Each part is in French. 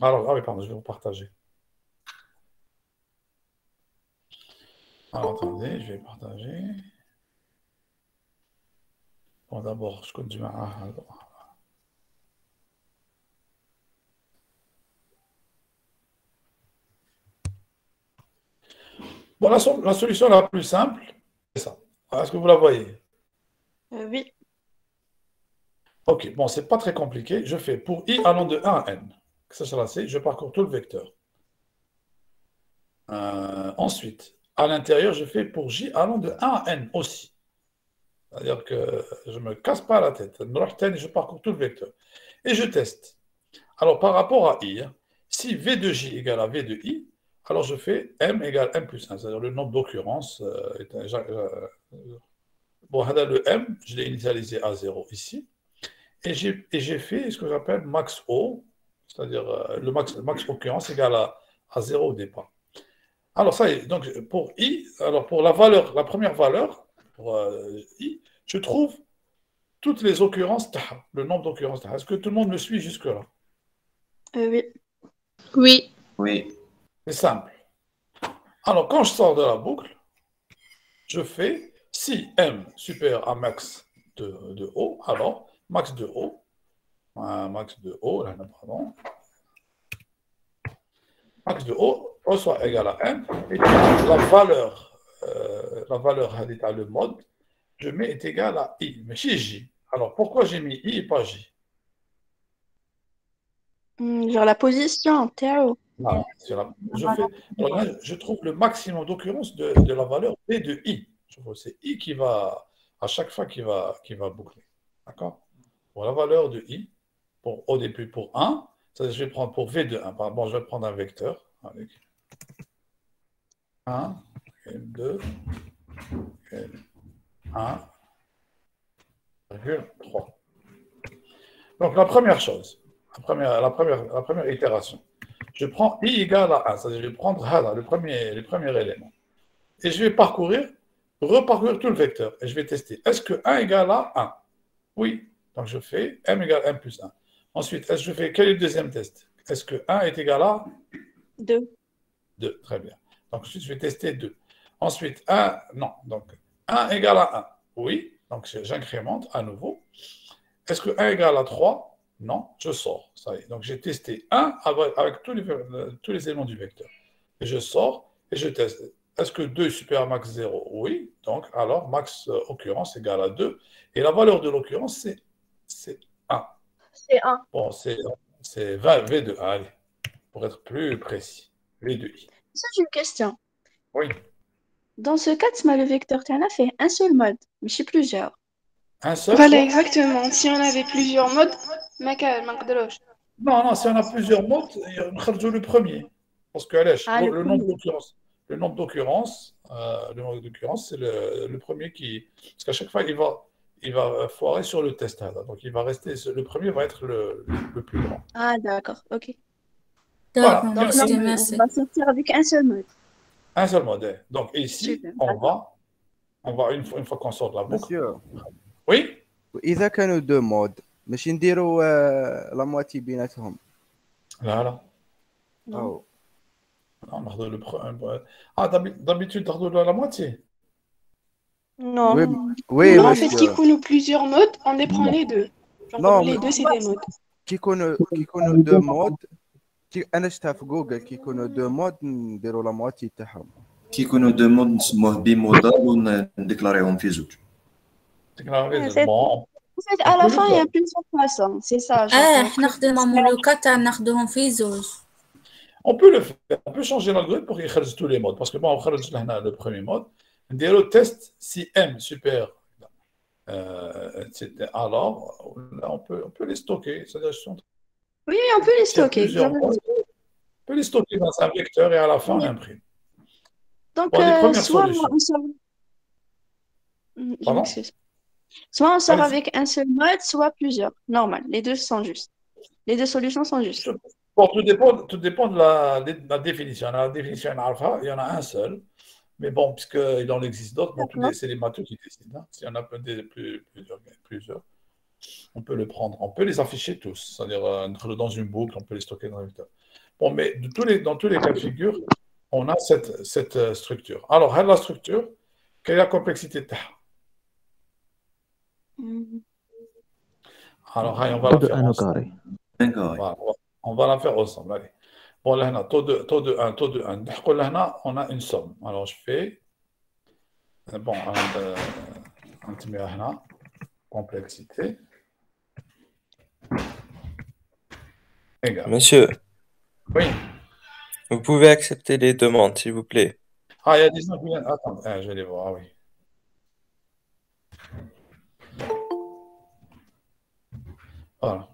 Alors, ah oui, pardon, je vais vous partager. Alors, attendez, je vais partager. Bon, d'abord, je compte du Bon, la solution la plus simple, c'est ça. Est-ce que vous la voyez? Oui. Ok, bon, c'est pas très compliqué. Je fais pour i allant de 1 à n. Ça sera C, je parcours tout le vecteur. Ensuite, à l'intérieur, je fais pour j allant de 1 à n aussi. C'est-à-dire que je ne me casse pas la tête. Je parcours tout le vecteur. Et je teste. Alors, par rapport à i, hein, si v de j égale à v de i, alors je fais m égale m plus 1, c'est-à-dire le nombre d'occurrences. Bon, le m, je l'ai initialisé à 0 ici. Et j'ai fait ce que j'appelle max O, c'est-à-dire le max occurrence égale à 0 au départ. Alors, ça y est, donc pour i, alors pour la valeur, la première valeur, pour i, je trouve toutes les occurrences, le nombre d'occurrences. Est-ce que tout le monde me suit jusque-là? Oui. Oui. Oui. C'est simple. Alors, quand je sors de la boucle, je fais si m supérieur à max de O, alors max de O, max de O, là, pardon, max de O soit égal à m, et la valeur le mode, je mets est égal à i. Mais chez j, alors pourquoi j'ai mis i et pas j? Genre la position, Théo. Voilà, alors là, je trouve le maximum d'occurrence de la valeur b de i. C'est i qui va, à chaque fois, qui va boucler. D'accord? Pour la valeur de i, au début pour 1, je vais prendre pour v de 1. Bon, je vais prendre un vecteur avec 1, 2, 1, 3. Donc, la première chose, la première itération, je prends i égale à 1, c'est-à-dire je vais prendre le premier élément. Et je vais reparcourir tout le vecteur. Et je vais tester. Est-ce que 1 égale à 1? Oui. Donc je fais m égale m plus 1. Ensuite, quel est le deuxième test? Est-ce que 1 est égal à 2. 2? Très bien. Donc ensuite, je vais tester 2. Ensuite, 1, non. Donc 1 égale à 1. Oui. Donc j'incrémente à nouveau. Est-ce que 1 égale à 3? Non, je sors. Ça y est. Donc j'ai testé 1 avec tous les éléments du vecteur. Et je sors et je teste. Est-ce que 2 est supérieur à max 0? Oui. Donc alors max occurrence égale à 2. Et la valeur de l'occurrence, c'est 1. C'est 1. Bon, c'est 20 V de 1, allez, pour être plus précis. V de I. Ça, j'ai une question. Oui. Dans ce cas, le vecteur Tana fait un seul mode, mais chez plusieurs. Un seul Voilà, quoi? exactement. Si on avait plusieurs modes, ما نقدروش. Non, non, si on a plusieurs modes, on va le premier. Parce que Ah, le le nombre premier. d'occurrences, c'est le premier qui. Parce qu'à chaque fois, il va foirer sur le test. Là. Donc, le premier va être le plus grand. Ah, d'accord, ok. Voilà. D'accord, Donc, merci, normalement, on merci. va sortir avec un seul mode. Un seul modèle. Donc, ici, Super, on d'accord. va une fois qu'on sort de la boucle. Monsieur, Oui? إذا كانوا دو مود ماشي نديروا لا مواتي بيناتهم. Là, là. Non. أو Non, on a le premier. Ah, d'habitude, on a la moitié. Non. وي Non, وي en fait, qui monsieur. connaît plusieurs modes, on les prend Non. les deux. Genre, Non, les deux, c'est des modes. كيكونوا دو مود انا شفتها في جوجل كيكونوا دو مود نديروا لا مواتي تاعهم. كيكونوا دو مود نسموه بيمودال ونديكلاريهم في زوج. Bon, En fait, on à peut la le fin, il y faire. a plusieurs façons. C'est ça, genre. نخدم مولوكات ناخذوهم في زوج. On peut le faire. On peut changer l'algorithme pour qu'il fasse tous les modes. Parce que bon, on va le premier mode. On dit le test si M super. Alors, là, on peut les stocker. C'est-à-dire, Oui, on peut les s'il y a stocker. plusieurs modes, on peut les stocker dans un vecteur et à la fin, on Oui. imprime. Donc, Bon, les premières soit solutions. on sort. Je Pardon? m'excuse. Soit on sort Allez-y. avec un seul mode, soit plusieurs. Normal. Les deux sont justes. Les deux solutions sont justes. Bon, tout dépend de la définition. La définition, il y en a un seul. Mais bon, puisqu'il en existe d'autres, bon, D'accord. c'est les matheux qui décident. Hein. S'il y en a plusieurs. on peut le prendre, on peut les afficher tous, c'est-à-dire dans une boucle, on peut les stocker dans un vecteur. Bon, mais dans tous les cas de figure, on a cette structure. Alors, la structure, quelle est la complexité de Alors, on va la faire ensemble. Voilà, on va la faire ensemble. Allez. Bon, là, on a taux de 1, taux de 1. Là, on a une somme. Alors, je fais. Bon, complexité. Égal. Monsieur, Oui. vous pouvez accepter les demandes, s'il vous plaît. Ah, il y a des gens qui viennent. Attends, je vais les voir. Ah oui. Voilà.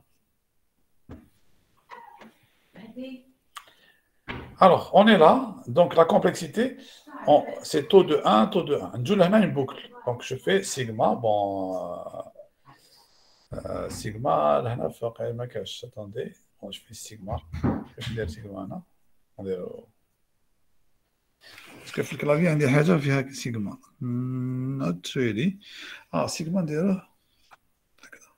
Alors, on est là. Donc, la complexité, c'est taux de 1, taux de 1. Nous avons une boucle. Donc, je fais sigma. Bon, sigma, là, attendez. Bon, je fais sigma. Je vais faire sigma, là. Parce que في الكلافي عندي حاجة فيها سيجما. Not really. سيجما نديروه هكذا.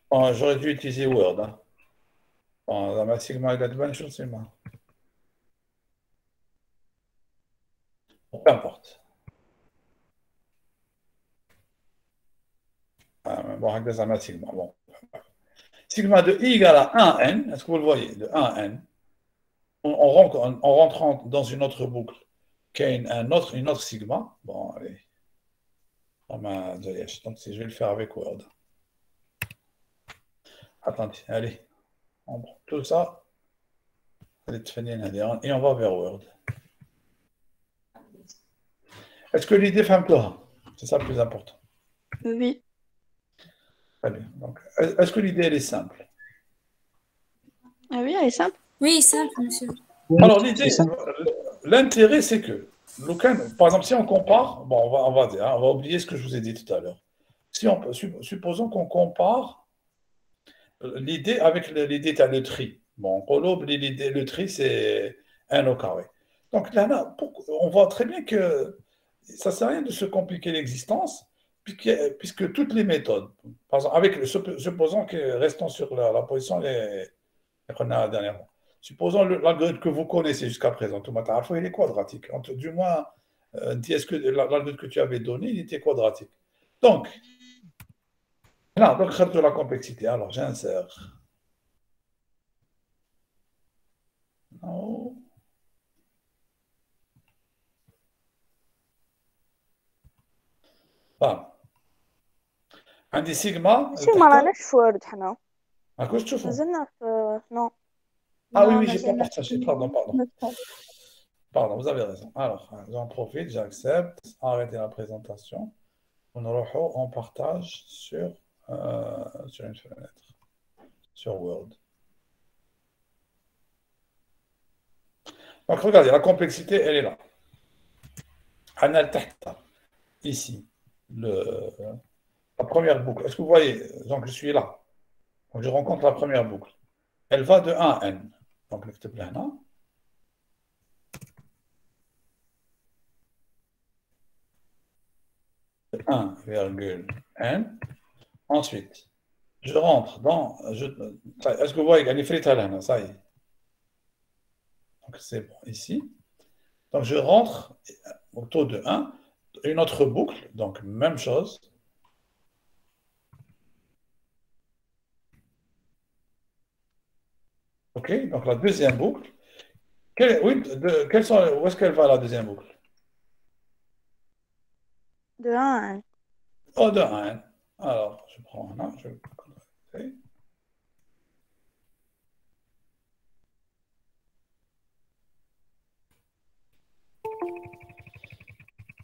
Bon, j'aurais dû utiliser Word. Hein. Bon, dans ma sigma il a de bonnes choses, c'est moi. Bon, peu importe. Bon, avec des amas sigma. Bon. Sigma de i égale à 1n, est-ce que vous le voyez, de 1n, en rentrant dans une autre boucle, qui a une autre sigma, bon, allez, donc si je vais le faire avec Word. Attendez, allez, on prend tout ça, et on va vers Word. Est-ce que l'idée fait un peu? C'est ça le plus important. Oui. Très bien. Donc, est-ce que l'idée, elle est simple? Ah oui, elle est simple. Oui, simple, monsieur. Alors, l'idée, l'intérêt, c'est que, par exemple, si on compare, bon, on va dire, hein, on va oublier ce que je vous ai dit tout à l'heure. Supposons qu'on compare l'idée avec l'idée de le tri. Bon, le tri, c'est 1 au carré. Donc là, on voit très bien que ça ne sert à rien de se compliquer l'existence, puisque toutes les méthodes, par exemple, supposons que restons sur la position qu'on a dernièrement. Supposons l'algorithme que vous connaissez jusqu'à présent, il est quadratique. Du moins, est-ce que l'algorithme que tu avais donné, il était quadratique. Donc, là, donc, de la complexité. Alors, j'insère. Non. Voilà. عندي سيجما شي ما راناش في وورد حنا كوش تشوفوا مازلنا في نو oui, j'ai pas partagé, pardon. Pardon, vous avez raison. Alors, j'en profite, j'accepte, arrêtez la présentation. On partage sur une fenêtre, sur Word. Donc, regardez, la complexité, elle est là. Ici, la première boucle. Est-ce que vous voyez? Donc, je suis là. Donc, je rencontre la première boucle. Elle va de 1 à n. Donc, نكتب لهنا. De 1,n. Ensuite, je rentre dans... Est-ce que vous voyez? Elle est frite là, ça y est. Donc, c'est bon, ici. Donc, je rentre au taux de 1. Une autre boucle, donc même chose. OK, donc la deuxième boucle. Où est-ce qu'elle va la deuxième boucle? De 1 à 1. Oh, de 1. Alors, je prends un, je vais coller.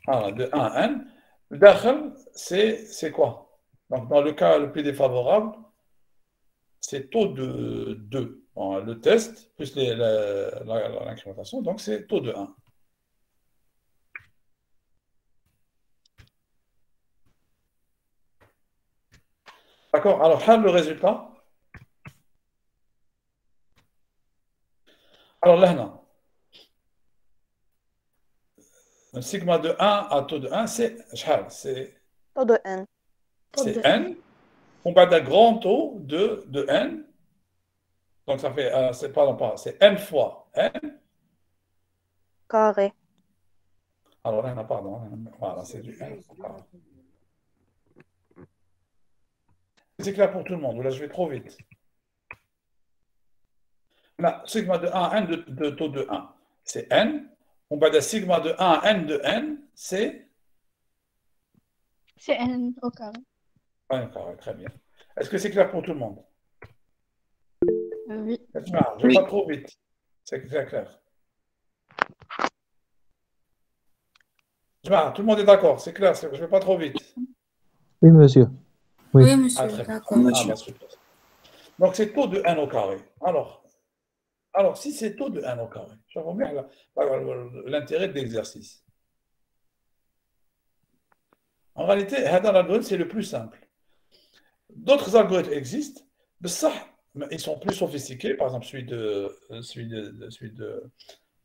Voilà, de 1 à n. Le dakhel, c'est quoi? Donc, dans le cas le plus défavorable, c'est taux de 2. Bon, le test plus l'incrémentation, donc c'est taux de 1. D'accord, alors, le résultat. Alors là, non. Le sigma de 1 à taux de 1, c'est Taux de n. n. On va d'un grand taux de n. Donc ça fait, c'est n fois n. Carré. Alors là, pardon. Voilà, c'est du n. C'est clair pour tout le monde. Là, je vais trop vite. Là, sigma de 1 à n de taux de 1, c'est n. On va de sigma de 1 à n de n, c'est n au carré. n carré. Très bien. Est-ce que c'est clair pour tout le monde? Oui. Je ne vais pas trop vite. C'est clair. Tout le monde est d'accord, c'est clair, je ne vais pas trop vite. Oui, monsieur. Oui. Oui, monsieur, Très bien. d'accord. Super. Donc, c'est taux de n au carré. Alors si c'est taux de n au carré, je vois bien l'intérêt de l'exercice. En réalité, l'algorithme, c'est le plus simple. D'autres algorithmes existent, mais ça, ils sont plus sophistiqués. Par exemple, celui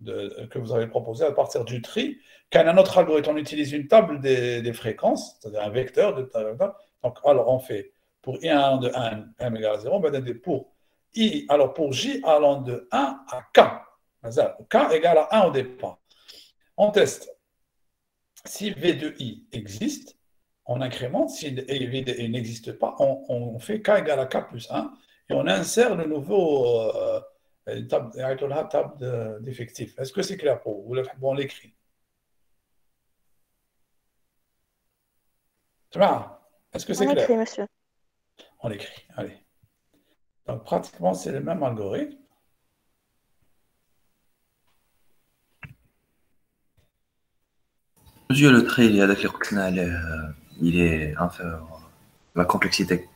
que vous avez proposé à partir du tri. Quand un autre algorithme, on utilise une table des fréquences, c'est-à-dire un vecteur. Donc, alors, on fait pour i allant de 1, m égale à 0, pour j allant de 1 à k, k égale à 1 au départ. On teste. Si v de i existe, on incrémente. Si v de i n'existe pas, on fait k égale à k plus 1 et on insère le nouveau table d'effectifs. Est-ce que c'est clair pour vous? On l'écrit. Est-ce que c'est clair? On écrit, monsieur. On l'écrit, allez. Donc, pratiquement, c'est le même algorithme. Monsieur, le trait, il est inférieur. La complexité.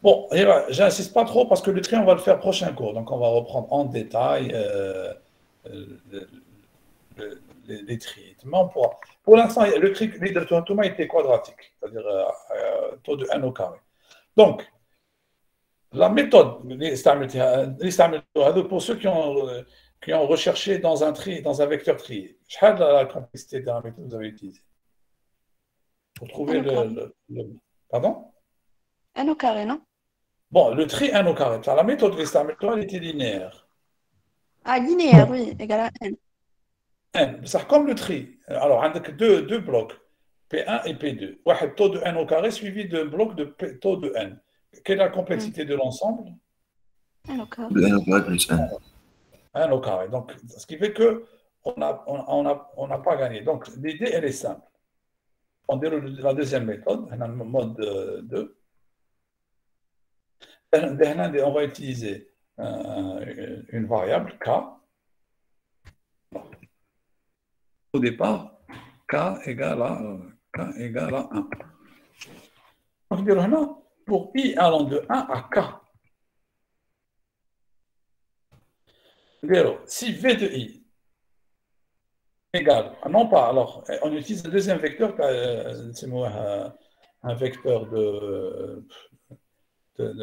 Bon, j'insiste pas trop parce que le tri, on va le faire prochain cours. Donc, on va reprendre en détail les tris. Mais on pourra. Pour l'instant, le tri de Thomas était quadratique, c'est-à-dire taux de n au carré. Donc, la méthode, pour ceux qui ont recherché dans un vecteur trié, quelle est la complexité de la méthode que vous avez utilisée pour trouver Pardon? N au carré, non? Bon, le tri n au carré. La méthode elle était linéaire. Ah, linéaire, oui, égal à n. N, c'est comme le tri. Alors, on a deux blocs, P1 et P2. Un taux de n au carré suivi d'un bloc de taux de n. Quelle est la complexité de l'ensemble? N au carré. N au carré plus 1. n au carré. Donc, ce qui fait qu'on n'a pas gagné. Donc, l'idée, elle est simple. On déroule la deuxième méthode, on a le mode 2. On va utiliser une variable k. Au départ, k égale à 1. Donc, pour i allant de 1 à k. Si v de i égale, non pas, alors on utilise le deuxième vecteur, c'est un vecteur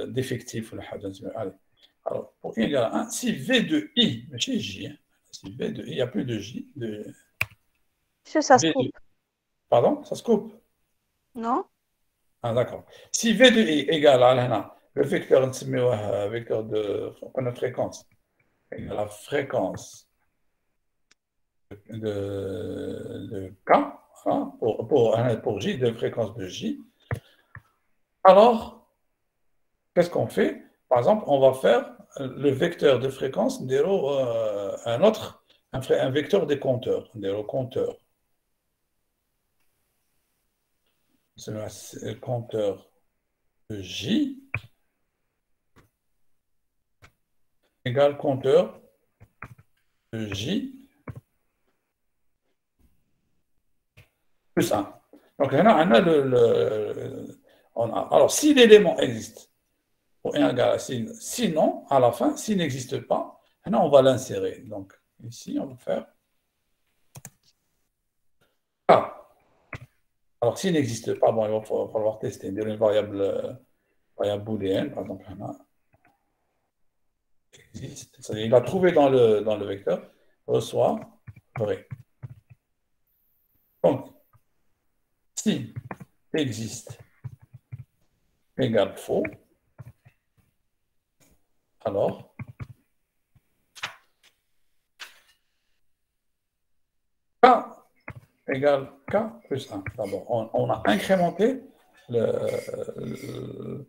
d'effectif. Allez. Alors, pour i égale à 1, si v de i, mais chez j, si v de i, il n'y a plus de j. Ça se coupe. Pardon, ça se coupe? Non? Ah, d'accord. Si v de i égale à le vecteur de fréquence, égale à la fréquence de k, hein, pour j, de fréquence de j, alors, qu'est-ce qu'on fait? Par exemple, on va faire le vecteur de fréquence un vecteur des compteurs, des compteurs. C'est le compteur de j égale compteur de j plus 1. Donc, alors, si l'élément existe, pour 1 égale à sinon, à la fin, s'il n'existe pas, on va l'insérer. Donc, ici, on va faire K. Alors, s'il n'existe pas, bon, il va falloir tester une variable booléenne, par exemple, existe, c'est-à-dire il a trouvé dans le vecteur, reçoit vrai. Donc, si existe égale faux, alors K égale K plus 1. D'abord, on a incrémenté le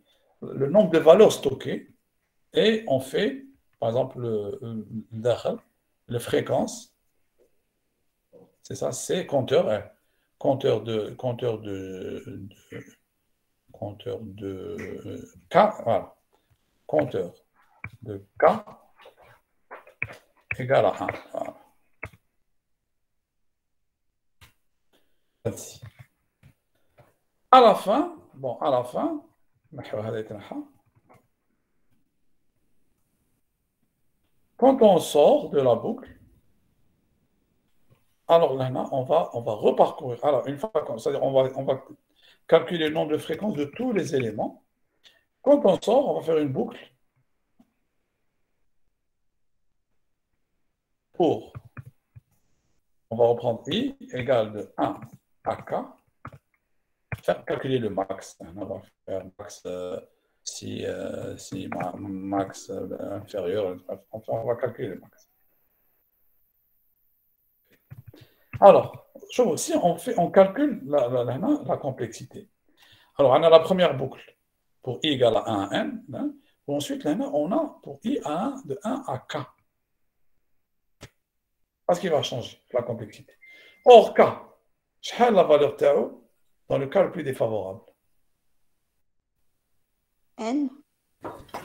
nombre de valeurs stockées et on fait, par exemple, le fréquence, c'est ça, c'est compteur de K, voilà, compteur de K égale à 1. Voilà. Ainsi. À la fin, quand on sort de la boucle, alors là, on va reparcourir. Alors, une fois, c'est-à-dire on va calculer le nombre de fréquences de tous les éléments. Quand on sort, on va faire une boucle pour, on va reprendre I égale de 1 à K, faire calculer le max. On va faire max si max inférieur, enfin, on va calculer le max. Alors, si on calcule la complexité. Alors, on a la première boucle pour i égale à 1 à n. Hein, ensuite, là, on a pour i à 1 de 1 à k. Parce qu'il va changer la complexité. Or, k, quelle est la valeur tau dans le cas le plus défavorable? N.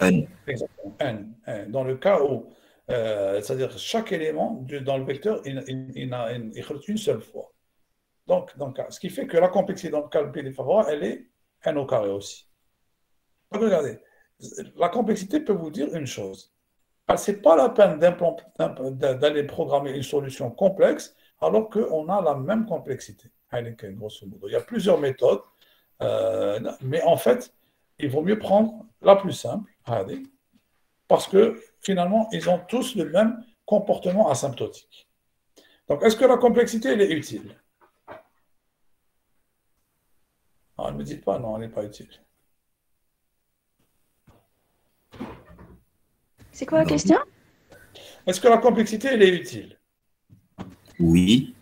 N. Exactement, n. Dans le cas où, c'est-à-dire chaque élément dans le vecteur, il une seule fois. Donc, ce qui fait que la complexité dans le cas le plus défavorable, elle est n au carré aussi. Donc, regardez, la complexité peut vous dire une chose. Ce n'est pas la peine d'aller programmer une solution complexe alors qu'on a la même complexité. Grosso modo. Il y a plusieurs méthodes, mais en fait, il vaut mieux prendre la plus simple, parce que finalement, ils ont tous le même comportement asymptotique. Donc, est-ce que la complexité, elle est utile? Ne me dites pas, non, elle n'est pas utile. C'est quoi la question? Est-ce que la complexité, elle est utile? Oui.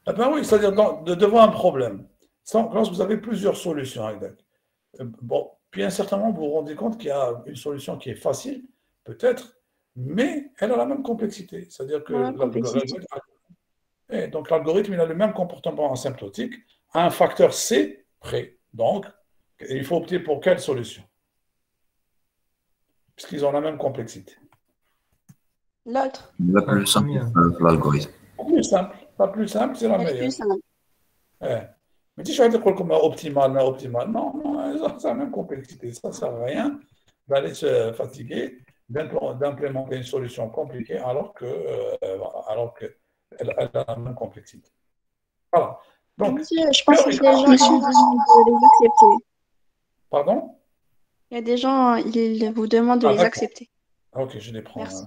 Eh bien oui, c'est-à-dire devant un problème. Lorsque vous avez plusieurs solutions, bon, puis à un certain moment, vous vous rendez compte qu'il y a une solution qui est facile, peut-être, mais elle a la même complexité. C'est-à-dire que donc l'algorithme, il a le même comportement asymptotique à un facteur C près. Donc, il faut opter pour quelle solution? Puisqu'ils ont la même complexité. L'autre. La plus simple, l'algorithme. La plus simple, c'est la meilleure. Plus simple. Mais si je vais dire comme optimal, non, c'est la même complexité. Ça ne sert à rien d'aller se fatiguer, d'implémenter une solution compliquée alors qu'elle a la même complexité. Voilà. Donc, Monsieur, je pense que les gens ils de les accepter. Pardon? Il y a des gens, ils vous demandent de les accepter. Ok, je les prends. Merci.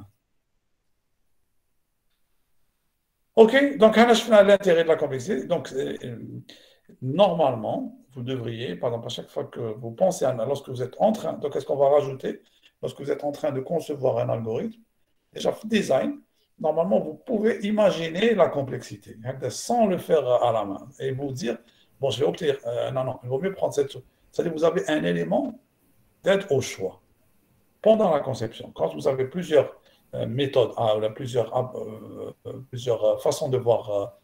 Ok, donc l'intérêt de la complexité. Donc, normalement, vous devriez, par exemple, à chaque fois que vous pensez lorsque vous êtes en train, donc est-ce qu'on va rajouter, lorsque vous êtes en train de concevoir un algorithme, déjà design, normalement, vous pouvez imaginer la complexité, sans le faire à la main, et vous dire, bon, je vais opter, non, il vaut mieux prendre cette chose. C'est-à-dire que vous avez un élément d'aide au choix pendant la conception. Quand vous avez plusieurs méthodes, plusieurs façons de voir,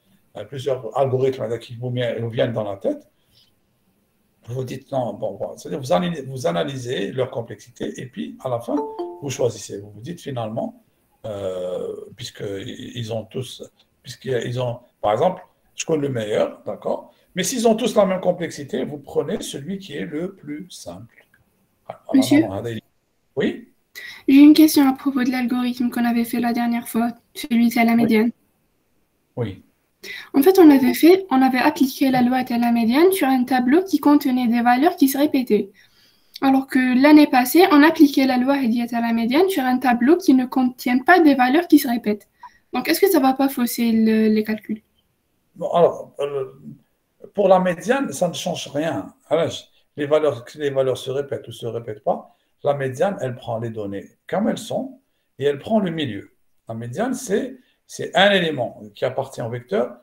plusieurs algorithmes qui vous viennent dans la tête, vous vous dites non, bon, voilà. C'est-à-dire vous analysez leur complexité et puis à la fin, vous choisissez. Vous vous dites finalement, puisqu'ils ont, par exemple, je connais le meilleur, d'accord, mais s'ils ont tous la même complexité, vous prenez celui qui est le plus simple. Monsieur, oui? j'ai une question à propos de l'algorithme qu'on avait fait la dernière fois, celui de la médiane. Oui. En fait, on avait appliqué la loi de la médiane sur un tableau qui contenait des valeurs qui se répétaient. Alors que l'année passée, on appliquait la loi Hediyat à la médiane sur un tableau qui ne contient pas des valeurs qui se répètent. Donc, est-ce que ça ne va pas fausser les calculs? Bon, alors, pour la médiane, ça ne change rien. Alors, si les valeurs se répètent ou ne se répètent pas, la médiane, elle prend les données comme elles sont et elle prend le milieu. La médiane, c'est un élément qui appartient au vecteur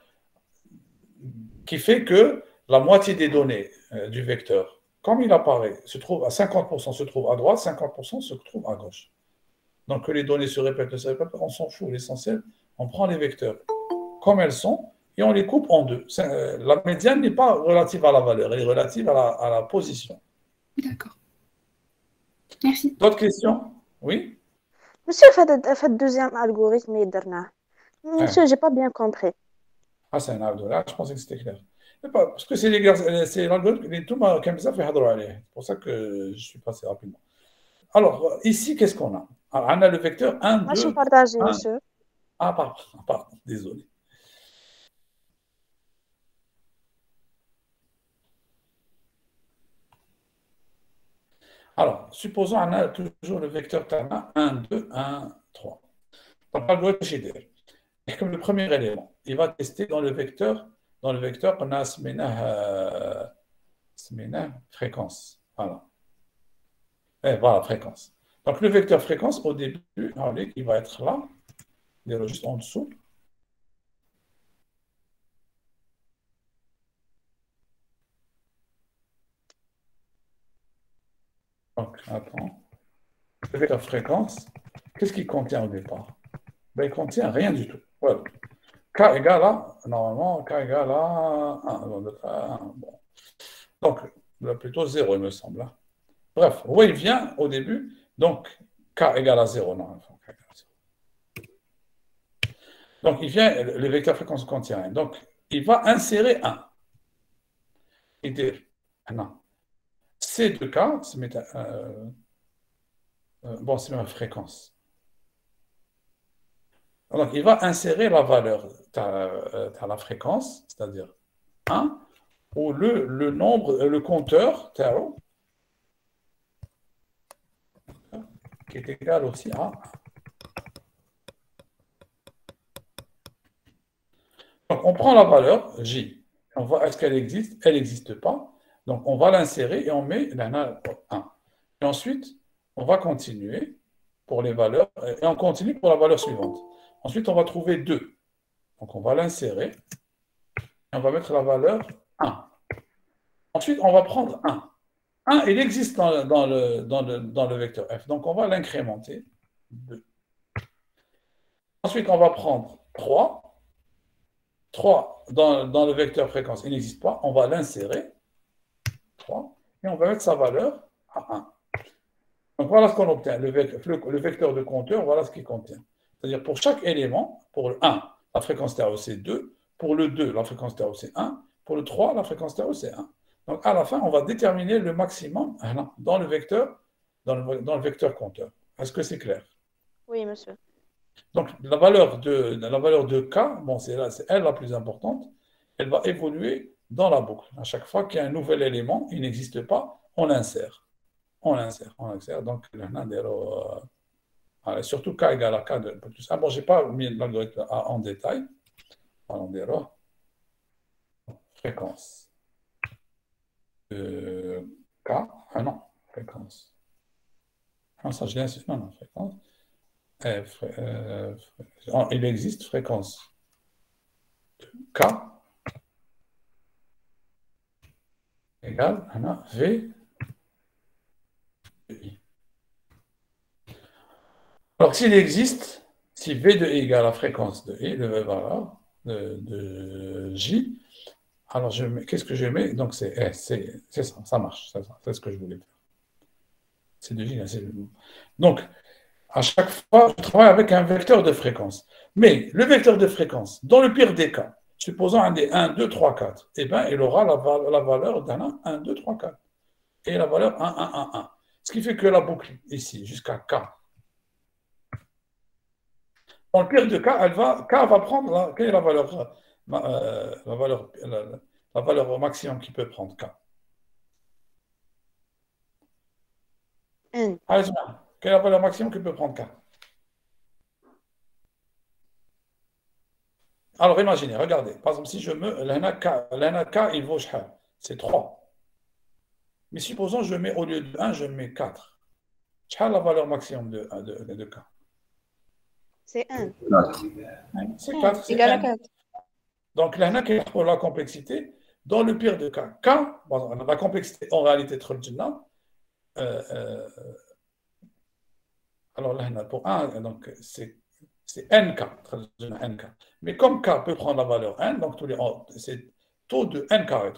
qui fait que la moitié des données du vecteur, comme il apparaît, se trouve à 50% se trouve à droite, 50% se trouve à gauche. Donc que les données se répètent, ne se répètent pas, on s'en fout. L'essentiel, on prend les vecteurs comme elles sont et on les coupe en deux. La médiane n'est pas relative à la valeur, elle est relative à la position. D'accord. Merci. D'autres questions? Oui? Monsieur, fait le deuxième algorithme, monsieur, j'ai pas bien compris. Ah, c'est un algorithme. Je pensais que c'était clair. Parce que c'est l'algorithme, tout comme ça fait c'est pour ça que je suis passé rapidement. Alors, ici, qu'est-ce qu'on a? Alors, on a le vecteur 1, 2, Je partage, 1. monsieur. Ah, pardon, désolé. Alors, supposons qu'on a toujours le vecteur Tana 1, 2, 1, 3. Donc, l'algorithme Shider. Et comme le premier élément, il va tester dans le vecteur qu'on a fréquence. Voilà. Et voilà, fréquence. Donc, le vecteur fréquence, au début, il va être là. Il est juste en dessous. Donc, attends. Le vecteur fréquence, qu'est-ce qu'il contient au départ? Ben, il ne contient rien du tout. Voilà. K égale à, normalement, K égale à 1. Bon. Donc, là, plutôt 0, il me semble. Bref, où il vient au début? Donc, K égale à 0. Non, K égale à 0. Donc, il vient, le vecteur fréquence contient 1. Donc, il va insérer 1. Et dire, non. C de K, bon, c'est ma fréquence. Donc, il va insérer la valeur, tu as la fréquence, c'est-à-dire 1, ou le nombre, le compteur, tau, qui est égal aussi à 1. Donc, on prend la valeur, J. On voit est-ce qu'elle existe? Elle n'existe pas. Donc, on va l'insérer et on met 1. Et ensuite, on va continuer pour les valeurs, et on continue pour la valeur suivante. Ensuite, on va trouver 2. Donc, on va l'insérer et on va mettre la valeur 1. Ensuite, on va prendre 1. 1, il existe dans le vecteur f. Donc, on va l'incrémenter. 2. Ensuite, on va prendre 3. 3 dans le vecteur fréquence, il n'existe pas. On va l'insérer. 3. Et on va mettre sa valeur à 1. Donc, voilà ce qu'on obtient. Le vecteur de compteur, voilà ce qu'il contient. C'est-à-dire, pour chaque élément, pour le 1, la fréquence tau, c'est 2. Pour le 2, la fréquence tau, c'est 1. Pour le 3, la fréquence tau, c'est 1. Donc, à la fin, on va déterminer le maximum dans le vecteur compteur. Est-ce que c'est clair? Oui, monsieur. Donc, la valeur de K, bon, c'est elle la plus importante, elle va évoluer dans la boucle. À chaque fois qu'il y a un nouvel élément, il n'existe pas, on l'insère. On l'insère. Donc, surtout K égale à K de plus. Ah bon, je n'ai pas mis l'algorithme en détail. On dira fréquence. K, non, fréquence. Non, ça, je l'ai inséré. Non, fréquence. Il existe fréquence K égale V de I. Alors, s'il existe, si V de I égale la fréquence de I, le valeur de J, alors qu'est-ce que je mets? Donc, c'est ça marche, c'est ce que je voulais faire. C'est de J, c'est de nous. Donc, à chaque fois, je travaille avec un vecteur de fréquence. Mais le vecteur de fréquence, dans le pire des cas, supposons un des 1, 2, 3, 4, eh bien, il aura la valeur d'un 1, 2, 3, 4. Et la valeur 1, 1, 1, 1. Ce qui fait que la boucle, ici, jusqu'à K. Dans le pire des cas, K va prendre, quelle est la valeur maximum qu'il peut prendre, K? N. Allez, c'est bien. Quelle est la valeur maximum que peut prendre K? Alors, imaginez, regardez. Par exemple, si je me. L'ANA K, il vaut شحال? C'est 3. Mais supposons je mets au lieu de 1, je mets 4. شحال la valeur maximum de K? C'est N. C'est 4, c'est Égal à N. 4. Donc, l'ANA K pour la complexité, dans le pire des cas, K, bon, la complexité en réalité, alors là, pour 1, donc c'est NK, NK. Mais comme K peut prendre la valeur N, donc c'est taux de N carré,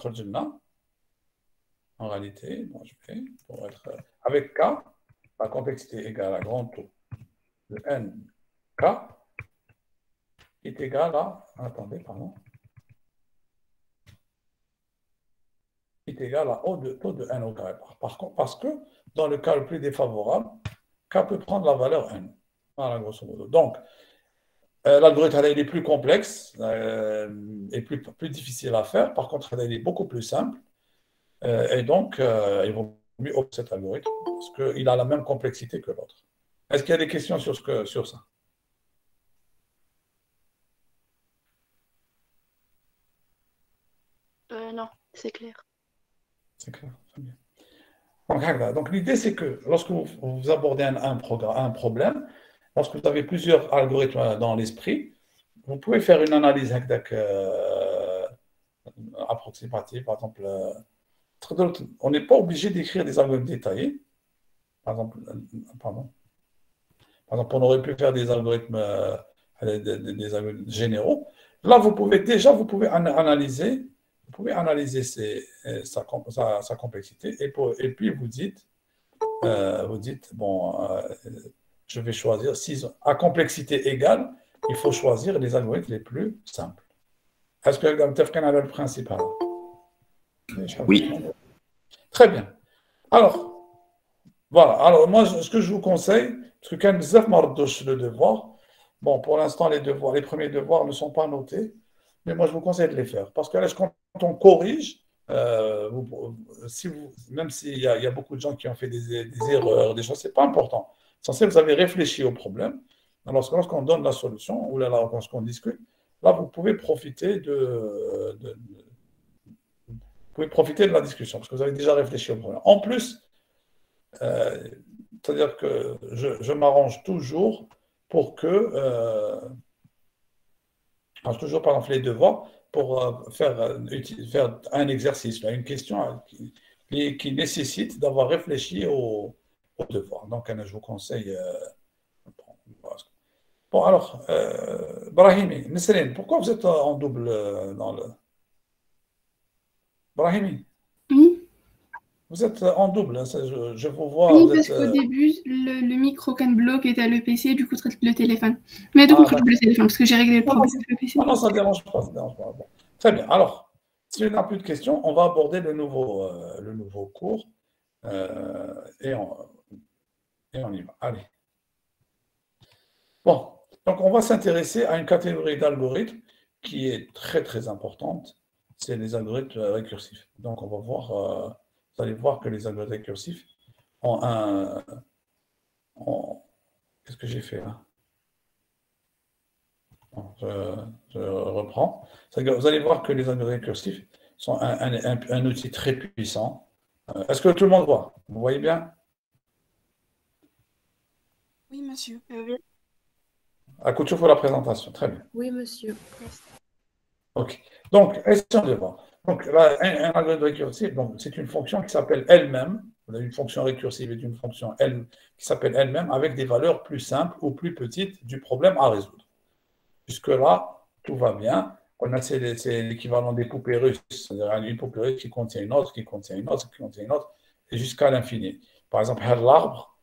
en réalité, bon, je fais pour être avec K, la complexité égale à grand taux de NK est égal à, attendez, pardon, est égal à taux de N au carré. Par contre, parce que dans le cas le plus défavorable, K peut prendre la valeur N. Voilà, grosso modo. Donc, l'algorithme il est plus complexe et plus difficile à faire. Par contre, il est beaucoup plus simple. Et donc, il vaut mieux opter cet algorithme parce qu'il a la même complexité que l'autre. Est-ce qu'il y a des questions sur ça? Non, c'est clair. C'est clair, très bien. Donc, l'idée, c'est que lorsque vous abordez un problème, lorsque vous avez plusieurs algorithmes dans l'esprit, vous pouvez faire une analyse approximative. Par exemple, on n'est pas obligé d'écrire des algorithmes détaillés. Par exemple, on aurait pu faire des algorithmes, des algorithmes généraux. Là, vous pouvez analyser sa complexité et puis vous dites, bon, je vais choisir, si à complexité égale, il faut choisir les algorithmes les plus simples. Est-ce que vous avez le principe? Oui. Très bien. Alors, voilà. Alors, moi, ce que je vous conseille, parce que quand vous avez le devoir, bon, pour l'instant, les premiers devoirs ne sont pas notés, mais moi, je vous conseille de les faire. Parce que là, quand on corrige, même s'il y a beaucoup de gens qui ont fait des erreurs, des choses, ce n'est pas important. Censé, vous avez réfléchi au problème. Alors, lorsqu'on donne la solution, ou là, lorsqu'on discute, là, vous pouvez profiter de la discussion, parce que vous avez déjà réfléchi au problème. En plus, c'est-à-dire que je m'arrange toujours pour que, toujours par exemple les devoirs, pour faire un exercice, là, une question qui nécessite d'avoir réfléchi au devoir. Donc, je vous conseille. Bon, alors, Brahimi, Nesrine, pourquoi vous êtes en double dans le. Brahimi, Oui, vous êtes en double, hein, je vous vois. oui, Vous parce êtes, qu'au début, le micro can block était à le PC, du coup, c'est le téléphone. Mais du coup, d'accord. le téléphone, parce que j'ai réglé le problème avec le PC. Non, ça ne dérange pas. Ça dérange pas. Bon. Très bien. Alors, s'il n'y a plus de questions, on va aborder le nouveau cours et on y va. Allez. Bon, donc on va s'intéresser à une catégorie d'algorithmes qui est très très importante, c'est les algorithmes récursifs. Donc on va voir, vous allez voir que les algorithmes récursifs ont qu'est-ce que j'ai fait là? Bon, je reprends. Vous allez voir que les algorithmes récursifs sont un outil très puissant. Est-ce que tout le monde voit? Vous voyez bien? Oui, monsieur. Oui. Écoute, pour la présentation. Très bien. Oui, monsieur. OK. Donc, essayons de voir. Donc, là, un algorithme récursif, c'est une fonction qui s'appelle elle-même. Vous avez une fonction récursive et une fonction qui s'appelle elle-même avec des valeurs plus simples ou plus petites du problème à résoudre. Jusque-là, tout va bien. C'est l'équivalent des poupées russes. C'est-à-dire une poupée russe qui contient une autre, qui contient une autre, qui contient une autre, et jusqu'à l'infini. Par exemple, l'arbre,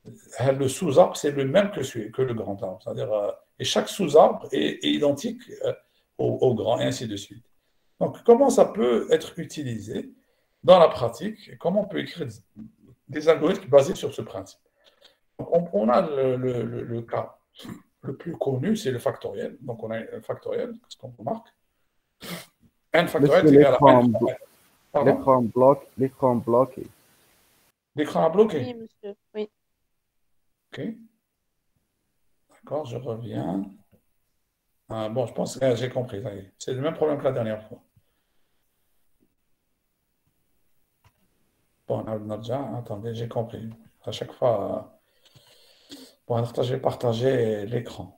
le sous-arbre, c'est le même que le grand arbre. C'est-à-dire, et chaque sous-arbre est identique au grand, et ainsi de suite. Donc, comment ça peut être utilisé dans la pratique et comment on peut écrire des algorithmes basés sur ce principe? Donc, on a le cas le plus connu, c'est le factoriel. Donc, on a un factoriel, qu'est-ce qu'on remarque? N factoriel est égal à N. L'écran bloqué. L'écran a bloqué. Oui, monsieur. Oui. OK. D'accord, je reviens. Ah, bon, je pense que j'ai compris. Ça y est. C'est le même problème que la dernière fois. Bon, attendez, j'ai compris. À chaque fois, bon, je vais partager l'écran.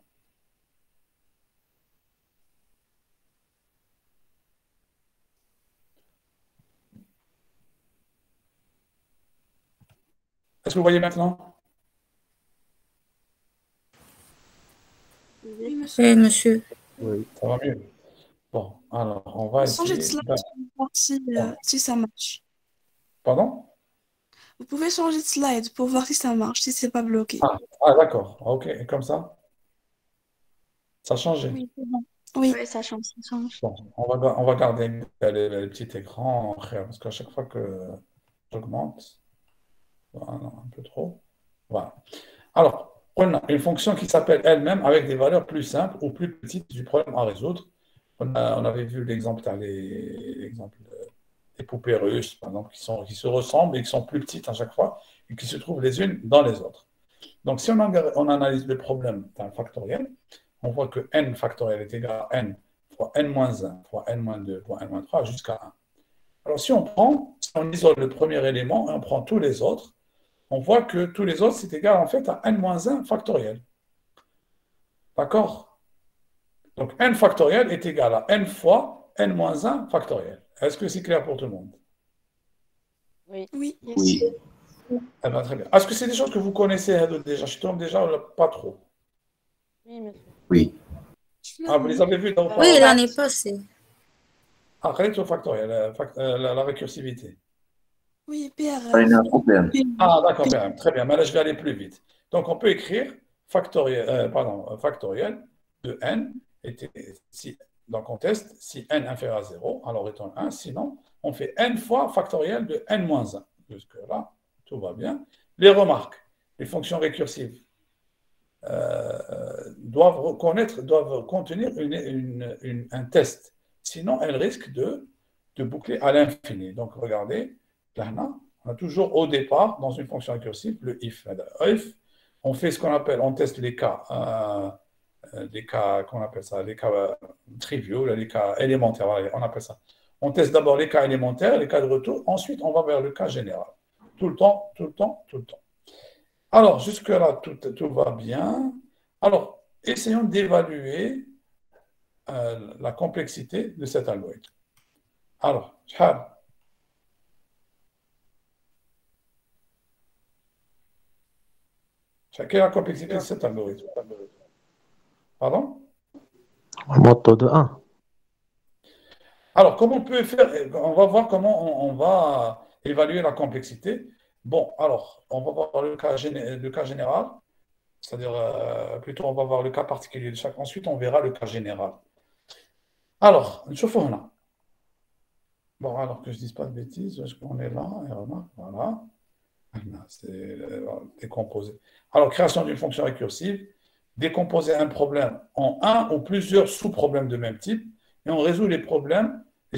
Est-ce que vous voyez maintenant? Oui, monsieur. Oui, monsieur. Oui. Ça va mieux. Bon, alors, on va Changer de essayer. slide pour voir si ça marche. Pardon? Vous pouvez changer de slide pour voir si ça marche, si c'est pas bloqué. D'accord. OK. Et comme ça a changé. Oui, c'est bon. Oui. Oui, ça change, ça change. Bon, on va garder les petits écrans, parce qu'à chaque fois que j'augmente, voilà, un peu trop. Voilà. Alors, on a une fonction qui s'appelle elle-même avec des valeurs plus simples ou plus petites du problème à résoudre. On avait vu l'exemple des poupées russes, par exemple, qui se ressemblent et qui sont plus petites à chaque fois et qui se trouvent les unes dans les autres. Donc, si on analyse le problème d'un factoriel, on voit que n factoriel est égal à n fois n-1 fois n-2 fois n-3 jusqu'à 1. Alors, si on isole le premier élément et on prend tous les autres, on voit que tous les autres, c'est égal en fait à n-1 factoriel. D'accord? Donc, n factoriel est égal à n fois n-1 factoriel. Est-ce que c'est clair pour tout le monde? Oui. Oui. Oui. Eh bien, très bien. Est-ce que c'est des choses que vous connaissez déjà? Je tombe déjà pas trop. Oui, monsieur. Oui. Ah, vous les avez vus dans Oui, l'année passée. Ah, rétro factoriel, la récursivité. Oui, Il y a PRF. un problème. Ah, d'accord, bien, très bien. Mais là, je vais aller plus vite. Donc, on peut écrire factoriel de n. Donc, on teste si n inférieur à 0, alors étant 1. Sinon, on fait n fois factoriel de n-1. Jusque-là, tout va bien. Les remarques, les fonctions récursives doivent contenir un test. Sinon, elles risquent de boucler à l'infini. Donc, regardez, là, on a toujours au départ, dans une fonction récursive, le if. On fait ce qu'on appelle, on teste les cas, qu'on appelle ça, les cas triviaux, les cas élémentaires, voilà, on appelle ça. On teste d'abord les cas élémentaires, les cas de retour, ensuite on va vers le cas général. Tout le temps. Alors, jusque-là, tout va bien. Alors, essayons d'évaluer la complexité de cet algorithme. Alors, quelle est la complexité de cet algorithme? Pardon? Moto de 1. Alors, comment on peut faire? On va voir comment on va évaluer la complexité. Bon, alors, on va voir le cas général, c'est-à-dire, plutôt, on va voir le cas particulier de chaque. Ensuite, on verra le cas général. Alors, là. Bon, alors que je ne dise pas de bêtises, est-ce qu'on est là? Et remarque, voilà. C'est décomposé. Alors, création d'une fonction récursive, décomposer un problème en un ou plusieurs sous-problèmes de même type, et on résout les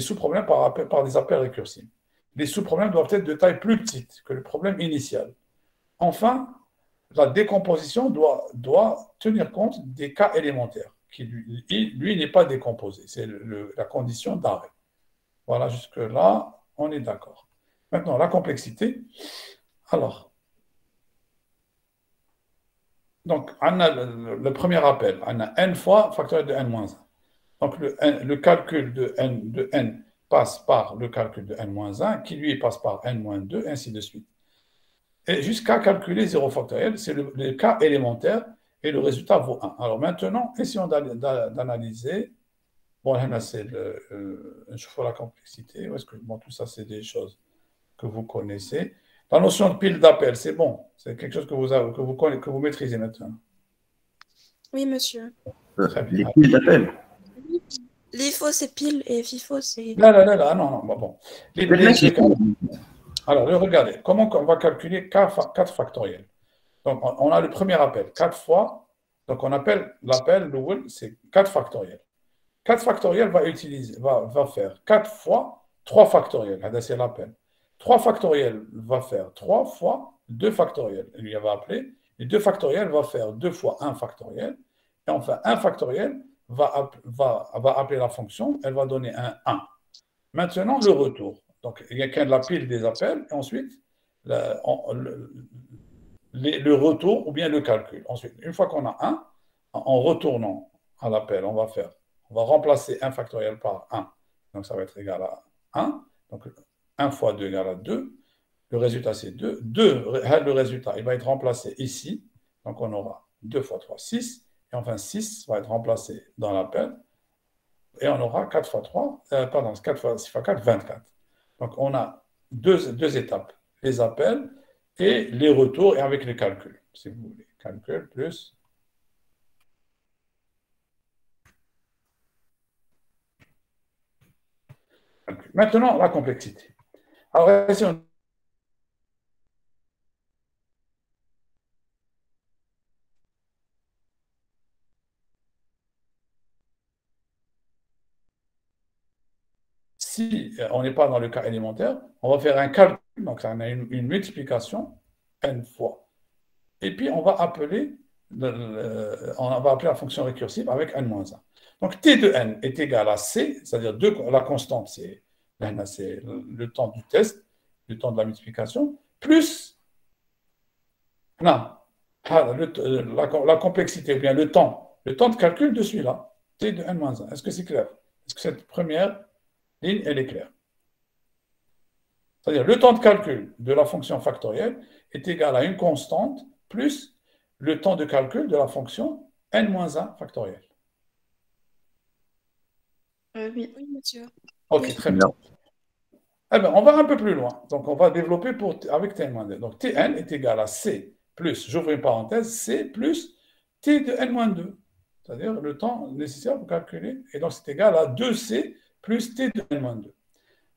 sous-problèmes par des appels récursifs. Les sous-problèmes doivent être de taille plus petite que le problème initial. Enfin, la décomposition doit tenir compte des cas élémentaires, qui lui n'est pas décomposé. C'est la condition d'arrêt. Voilà, jusque-là, on est d'accord. Maintenant, la complexité. Alors, donc, on a le premier appel, on a n fois factoriel de n-1. Donc, le calcul de n passe par le calcul de n-1, qui lui passe par n-2, ainsi de suite. Et jusqu'à calculer 0 factoriel, c'est le cas élémentaire, et le résultat vaut 1. Alors maintenant, essayons d'analyser. Bon, là, c'est la complexité. Bon, tout ça, c'est des choses que vous connaissez. La notion de pile d'appel, c'est bon. C'est quelque chose que vous maîtrisez maintenant. Oui, monsieur. Très bien. Les piles d'appel. LIFO, c'est pile et FIFO, c'est... Là, non, bon. Alors, regardez, comment on va calculer 4 factoriels? Donc, on a le premier appel, 4 fois. Donc, on appelle l'appel, c'est 4 factoriels. 4 factoriels va faire 4 fois 3 factoriels. C'est l'appel. 3 factoriels va faire 3 fois 2 factoriels. Et lui, elle va appeler. Et 2 factoriels va faire 2 fois 1 factoriel. Et enfin, 1 factoriel va appeler la fonction. Elle va donner un 1. Maintenant, le retour. Donc, il y a qu'un de la pile des appels. Et ensuite, le retour ou bien le calcul. Ensuite, une fois qu'on a 1, en retournant à l'appel, on va remplacer 1 factoriel par 1. Donc, ça va être égal à 1. Donc, 1 fois 2 égale à 2. Le résultat, c'est 2. 2, le résultat, il va être remplacé ici. Donc, on aura 2 fois 3, 6. Et enfin, 6 va être remplacé dans l'appel. Et on aura 4 fois 3, 4 fois 6 fois 4, 24. Donc, on a deux étapes. Les appels et les retours et avec les calculs, si vous voulez. Calcul plus... calcul. Maintenant, la complexité. Alors, ici, si on n'est pas dans le cas élémentaire, on va faire un calcul, donc ça a une multiplication n fois. Et puis, on va appeler la fonction récursive avec n-1. Donc, t de n est égal à c, c'est-à-dire la constante, c'est le temps du test, le temps de la multiplication, plus la complexité, ou bien le temps de calcul de celui-là, t de n-1. Est-ce que c'est clair? Est-ce que cette première ligne, elle est claire? C'est-à-dire, le temps de calcul de la fonction factorielle est égal à une constante plus le temps de calcul de la fonction n-1 factorielle. Oui, monsieur. Ok, très bien. Eh bien, on va un peu plus loin. Donc, on va développer avec t-n-2. Donc, tn est égal à c plus, j'ouvre une parenthèse, c plus t de n-2. C'est-à-dire le temps nécessaire pour calculer. Et donc, c'est égal à 2c plus t de n-2.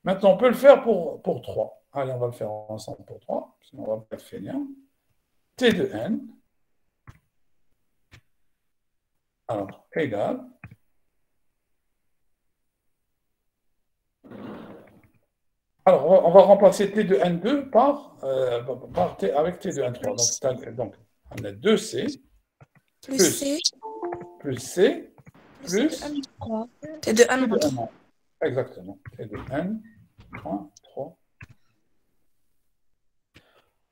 Maintenant, on peut le faire pour 3. Allez, on va le faire ensemble pour 3. Sinon, on va pas être fainéant. T de n, alors, égal. Alors, on va remplacer t de n2 par t avec t de n3. Donc, on a 2c plus c plus t de n3. Exactement. T de n, 3.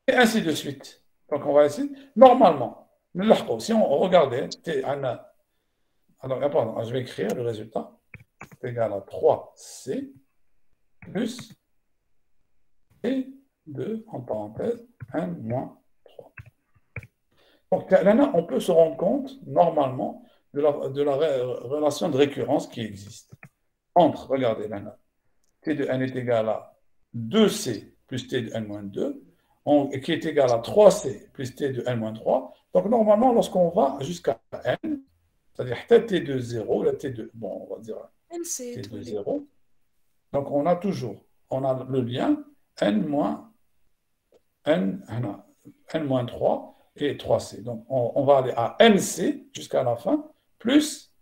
Et ainsi de suite. Donc, on va essayer. Normalement, si on regardait t1, alors, pardon, je vais écrire le résultat. C'est égal à 3c plus t de, en parenthèse, n moins 3. Donc, là, on peut se rendre compte, normalement, de la relation de récurrence qui existe. Entre, regardez là, t de n est égal à 2c plus t de n-2, qui est égal à 3c plus t de n-3. Donc, normalement, lorsqu'on va jusqu'à n, c'est-à-dire t de 0, la t de, bon, on va dire t de 0, donc on a le lien n-3 et 3c. Donc, on va aller à nc jusqu'à la fin, plus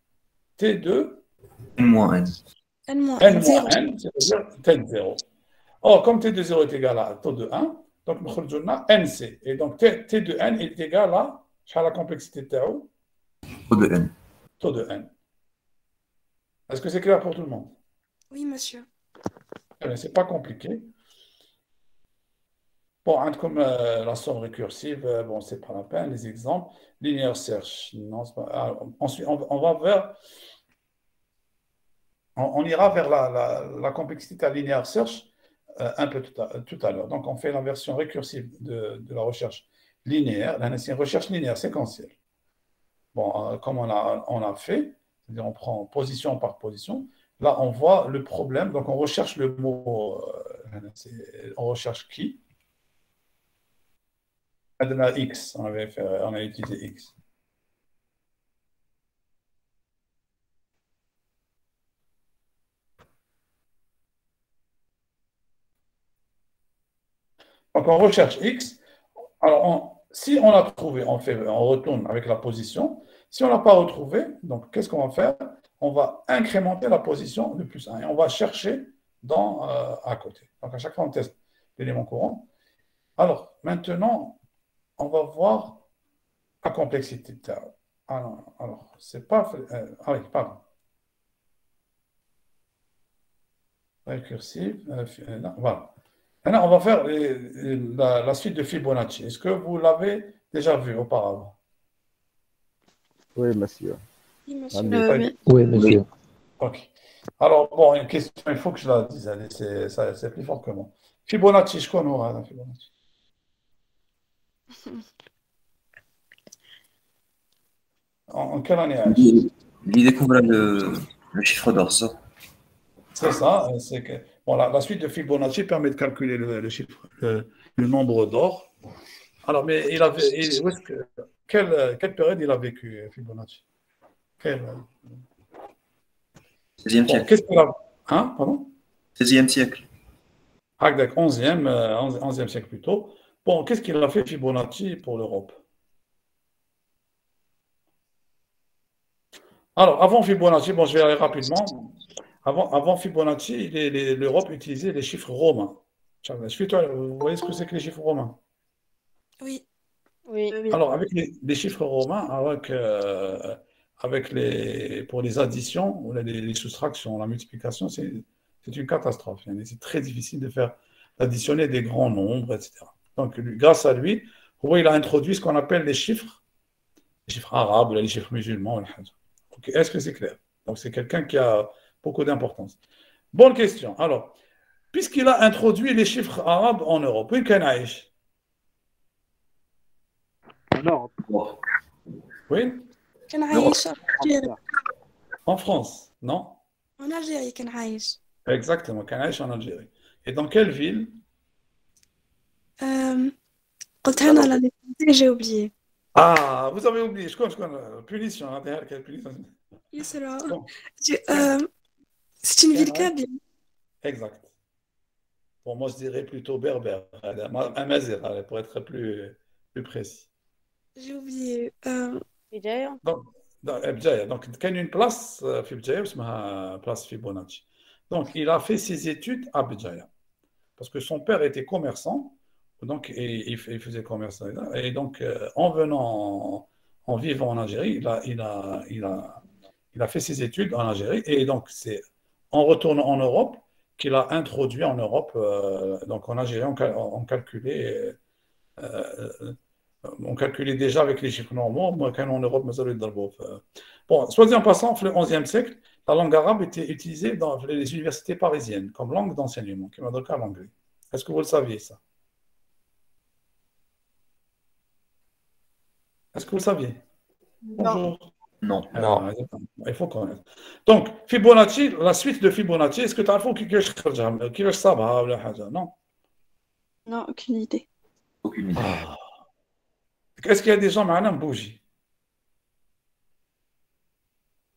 t de n-n. n-n, c'est-à-dire t de 0. Or, comme t de 0 est égal à taux de 1, donc nous avons nc. Et donc, t de n est égal à la complexité de tau. Taux de n. Taux de n. Est-ce que c'est clair pour tout le monde? Oui, monsieur. Ce n'est pas compliqué. Bon, comme la somme récursive, bon, c'est pas la peine. Les exemples, linear search, non, c'est pas... ensuite, on ira vers la complexité à linear search un peu tout à l'heure. Donc, on fait la version récursive de la recherche linéaire. Là, c'est une recherche linéaire séquentielle. Bon, comme on a fait, c'est-à-dire on prend position par position. Là, on voit le problème. Donc, on recherche le mot, on recherche qui. X, on a utilisé X. Donc, on recherche X. Alors, si on l'a trouvé, on retourne avec la position. Si on ne l'a pas retrouvé, donc qu'est-ce qu'on va faire? On va incrémenter la position de plus 1 et on va chercher à côté. Donc, à chaque fois, on teste. d'éléments courants. Alors, maintenant, on va voir la complexité. Alors, c'est pas... ah oui, pardon. Récursive. Voilà. Maintenant, on va faire la suite de Fibonacci. Est-ce que vous l'avez déjà vu auparavant? Oui, monsieur. Oui, monsieur. Oui. Oui, monsieur. Ok. Alors, bon, une question, il faut que je la dise. Allez, c'est plus fort que moi. Fibonacci, je connais Fibonacci. En quelle année? Il découvre le chiffre d'or, ça. C'est ça. C'est que, bon, la suite de Fibonacci permet de calculer le chiffre, le nombre d'or. Alors, mais quelle période il a vécu, Fibonacci? Quelle, 16e bon, siècle. qu'est-ce qu'il a... Hein, pardon? 16e siècle. Ah, d'accord, 11e siècle plus tôt. Bon, qu'est-ce qu'il a fait Fibonacci pour l'Europe? Alors, avant Fibonacci, bon, je vais aller rapidement. Avant Fibonacci, l'Europe utilisait les chiffres romains. Vous voyez ce que c'est que les chiffres romains? Oui. Oui. Alors, avec les chiffres romains, pour les additions, ou les soustractions, la multiplication, c'est une catastrophe. C'est très difficile de faire additionner des grands nombres, etc. Donc, grâce à lui, vous voyez, il a introduit ce qu'on appelle les chiffres arabes, les chiffres musulmans. Okay. Est-ce que c'est clair? Donc, c'est quelqu'un qui a beaucoup d'importance. Bonne question. Alors, puisqu'il a introduit les chiffres arabes en Europe, oui, Kanaïch. Non. Oui, كان عايش في الجزائر. en France, non? En Algérie كان عايش. Exactement, Kanaïch en Algérie. Et dans quelle ville? قلتها أنا على l'étranger, j'ai oublié. Ah, vous avez oublié, je connais. Punition, hein, quelle punition. Yusra. Bon, C'est une ville kabyle. exact. Bon, moi, je dirais plutôt berbère, Amazigh, pour être plus précis. J'ai oublié. بداية. Donc, il y a une place, Fibjaya, place Fibonacci. Donc, il a fait ses études à Béjaïa. Parce que son père était commerçant, donc il faisait commerce. Et donc, en vivant en Algérie, il a fait ses études en Algérie. Et donc, c'est en retournant en Europe qu'il a introduit en Europe, donc en Algérie, on calculait déjà avec les chiffres normaux, moi, quand en Europe, bon, soit dit en passant, le XIe siècle, la langue arabe était utilisée dans les universités parisiennes comme langue d'enseignement, qui m'a donné l'anglais. Est-ce que vous le saviez, ça? Est-ce que vous le saviez? Bonjour. Non. Non. Il faut connaître. Donc, Fibonacci, la suite de Fibonacci, est-ce que tu as fait Non. Non, aucune idée. Aucune idée. Est-ce qu'il y a des gens maintenant bougie?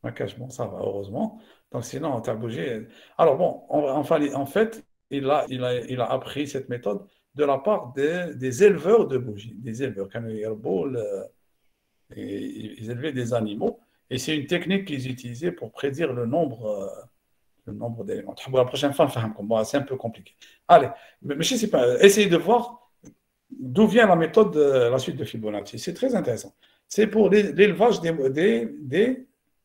Bon, ça va, heureusement. Donc, sinon, tu as bougé. Alors, bon, en fait, il a appris cette méthode de la part des éleveurs de bougies. Des éleveurs. Quand ils élevaient des animaux. Et c'est une technique qu'ils utilisaient pour prédire le nombre d'éléments. La prochaine fois, c'est un peu compliqué. Allez, mais je ne sais pas, essayez de voir d'où vient la méthode de la suite de Fibonacci. C'est très intéressant. C'est pour l'élevage ce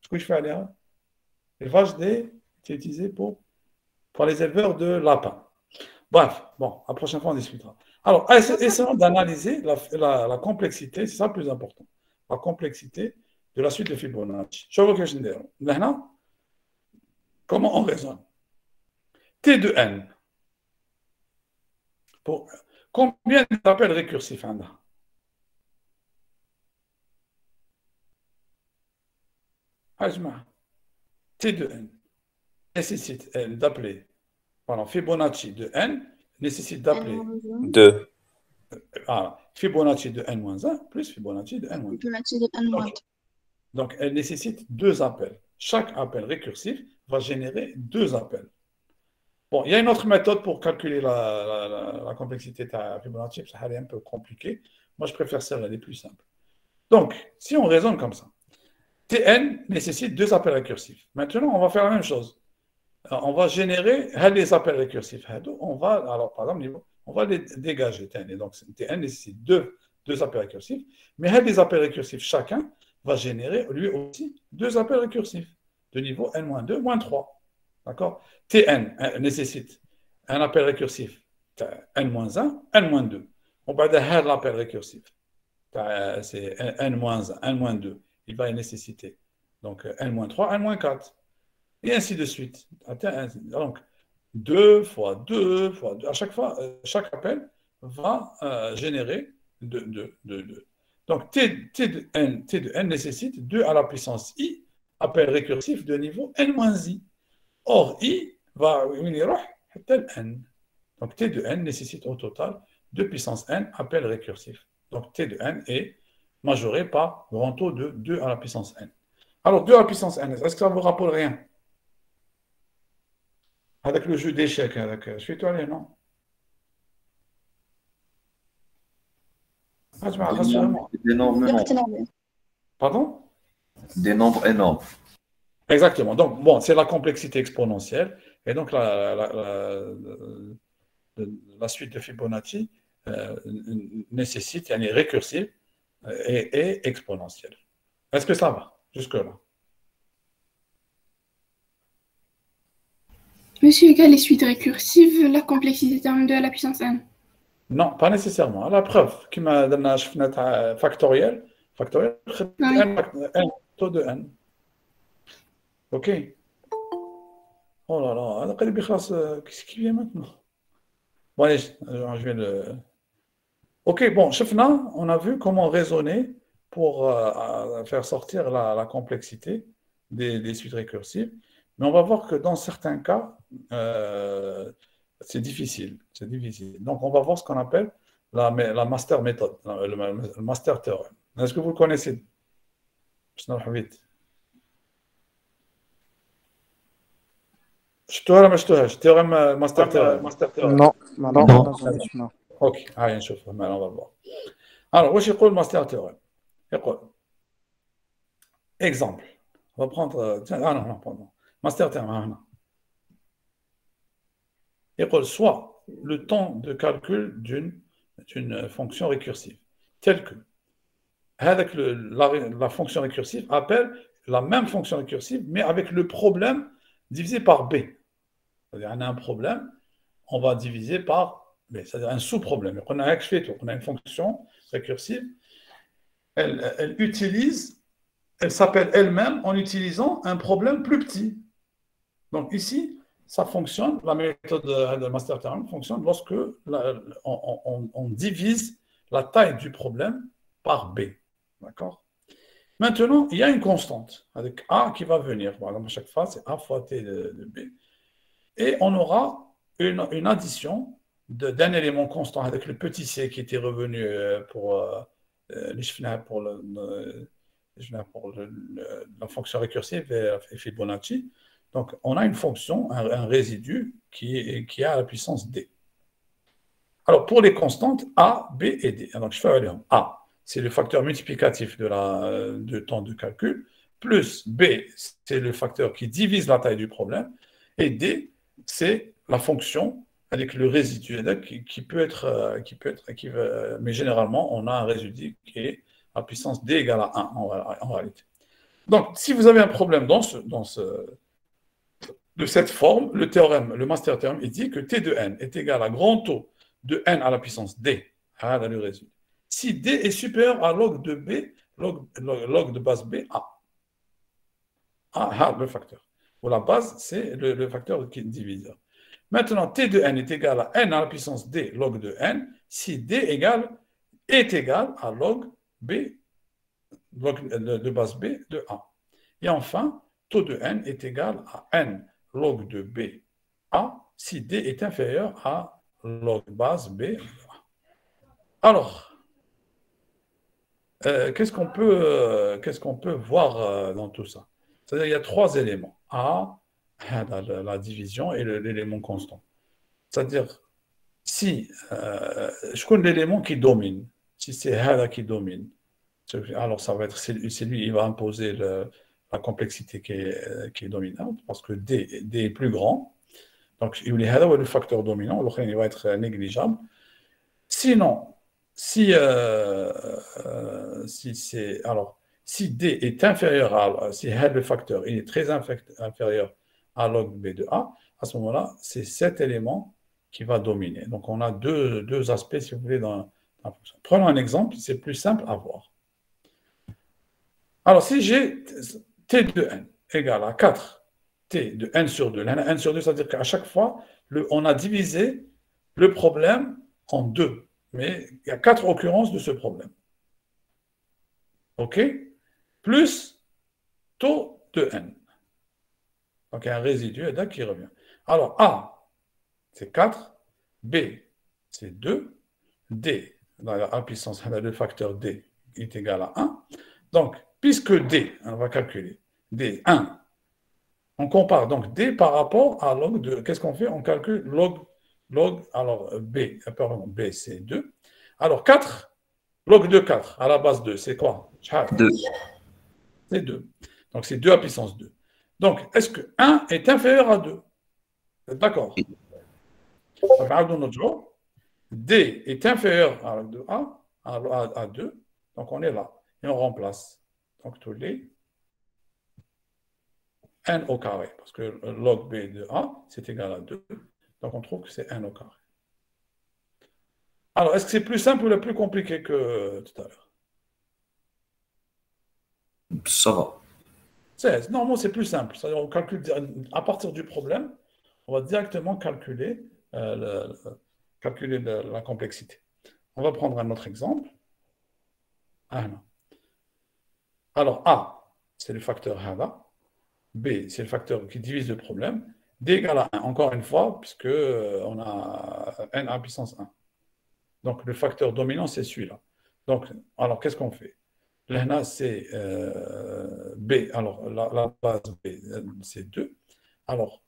que je fais aller, l'élevage qui est utilisé pour les éleveurs de lapins. Bref, bon, la prochaine fois, on discutera. Alors, essayons d'analyser la complexité, c'est ça le plus important. La complexité de la suite de Fibonacci. Je vois que je dis. Maintenant, comment on raisonne? T de n. Pour combien d'appels récursifs on a? T de n nécessite d'appeler. Voilà, Fibonacci de n nécessite d'appeler 2. Fibonacci de n-1 plus Fibonacci de n-2. Fibonacci de n-2. Donc, elle nécessite 2 appels. Chaque appel récursif va générer 2 appels. Bon, il y a une autre méthode pour calculer la complexité de Fibonacci, ça est un peu compliqué. Moi, je préfère celle elle est plus simple. Donc, si on raisonne comme ça, Tn nécessite 2 appels récursifs. Maintenant, on va faire la même chose. On va générer les appels récursifs. Alors, par exemple, on va les dégager. Et donc, Tn nécessite deux appels récursifs, mais les appels récursifs, chacun va générer lui aussi deux appels récursifs de niveau n-2, -3. D'accord? Tn nécessite un appel récursif n-1, n-2. On va dire l'appel récursif. C'est n-1, n-2. Il va nécessiter donc n-3, n-4. Et ainsi de suite. Donc, 2 fois 2 fois 2. À chaque fois, chaque appel va générer 2. Donc, T de n nécessite 2 à la puissance i, appel récursif de niveau n-i. Or, i va n. Donc, T de n nécessite au total 2 puissance n, appel récursif. Donc, T de n est majoré par grand taux de 2 à la puissance n. Alors, 2 à la puissance n, est-ce que ça ne vous rappelle rien? Avec le jeu d'échecs, je suis allé, non? Des nombres énormes. Pardon? Des nombres énormes. Exactement. Donc, bon, c'est la complexité exponentielle. Et donc, la suite de Fibonacci nécessite, elle est récursive et exponentielle. Est-ce que ça va jusque-là? Monsieur égale les suites récursives, la complexité terme 2 à la puissance n. Non, pas nécessairement. La preuve, qui m'a donné une fenêtre factorielle, n taux de n. OK. Oh là là, qu'est-ce qui vient maintenant? Bon, allez, je vais le... OK, bon, on a vu comment raisonner pour faire sortir la complexité des suites récursives. Mais on va voir que dans certains cas, c'est difficile. Donc, on va voir ce qu'on appelle la master méthode, le master théorème. Est-ce que vous le connaissez? théorème master théorème. Non, non. OK, allez, on va voir. Alors, واش يقول master théorème? يقول exemple. On va prendre non, pardon. Master théorème. Il soit le temps de calcul d'une fonction récursive, tel que la fonction récursive appelle la même fonction récursive, mais avec le problème divisé par b. C'est-à-dire, on a un problème, on va diviser par b, c'est-à-dire un sous-problème. On a une fonction récursive, elle s'appelle elle-même en utilisant un problème plus petit. Donc ici, ça fonctionne, la méthode de master théorème fonctionne lorsque on divise la taille du problème par B. D'accord? Maintenant, il y a une constante avec A qui va venir. Par exemple, à chaque fois, c'est A fois T de B. Et on aura une addition d'un élément constant avec le petit c qui était revenu pour la fonction récursive et Fibonacci. Donc, on a une fonction, un résidu qui a la puissance d. Alors, pour les constantes A, B et D, donc je fais aller A, c'est le facteur multiplicatif de temps de calcul, plus B, c'est le facteur qui divise la taille du problème, et D, c'est la fonction avec le résidu qui peut être, mais généralement, on a un résidu qui est à puissance d égale à 1 en réalité. Donc, si vous avez un problème de cette forme, le master théorème, il dit que T de n est égal à grand taux de n à la puissance d, dans le résidu. Si d est supérieur à log de b, log de base b, a, le facteur. Ou la base, c'est le facteur qui est diviseur. Maintenant, T de n est égal à n à la puissance d, log de n, si d est égal à log b, log de base b de a. Et enfin, taux de n est égal à n log de b a si d est inférieur à log base b de a. Alors, qu'est-ce qu'on peut voir dans tout ça? C'est-à-dire qu'il y a trois éléments. A, la division et l'élément constant. C'est-à-dire, si je connais l'élément qui domine, si c'est Hada qui domine, alors ça va être, c'est lui, il va imposer la complexité qui est dominante, parce que D est plus grand. Donc, il est le facteur dominant, il va être négligeable. Sinon, si D est inférieur si le facteur il est très inférieur à log B de A, à ce moment-là, c'est cet élément qui va dominer. Donc, on a deux aspects, si vous voulez, dans la fonction. Prenons un exemple, c'est plus simple à voir. Alors, si j'ai T de N égale à 4 T de N sur 2, N sur 2, c'est-à-dire qu'à chaque fois, on a divisé le problème en deux. Mais il y a 4 occurrences de ce problème. OK? Plus taux de N. Donc, il y a un résidu qui revient. Alors, A, c'est 4. B, c'est 2. D, dans la A puissance, le facteur D est égal à 1. Donc, puisque D, on va calculer, D, 1, on compare donc D par rapport à log de... Qu'est-ce qu'on fait? On calcule log, alors B, pardon, B, c'est 2. Alors, 4, log de 4, à la base 2, c'est quoi? 2. C'est 2. Donc, c'est 2 à puissance 2. Donc, est-ce que 1 est inférieur à 2? Vous êtes d'accord? D est inférieur à 2. Donc, on est là. Et on remplace. Donc, tous les n au carré. Parce que log B de A, c'est égal à 2. Donc, on trouve que c'est n au carré. Alors, est-ce que c'est plus simple ou plus compliqué que tout à l'heure? Ça va. Normalement, c'est plus simple. C'est-à-dire, on calcule à partir du problème, on va directement calculer la complexité. On va prendre un autre exemple. Alors, A, c'est le facteur HADA. B, c'est le facteur qui divise le problème. D égale à 1, encore une fois, puisque on a n à puissance 1. Donc, le facteur dominant, c'est celui-là. Donc, alors, qu'est-ce qu'on fait? Là, c'est B. Alors, la base B, c'est 2. Alors,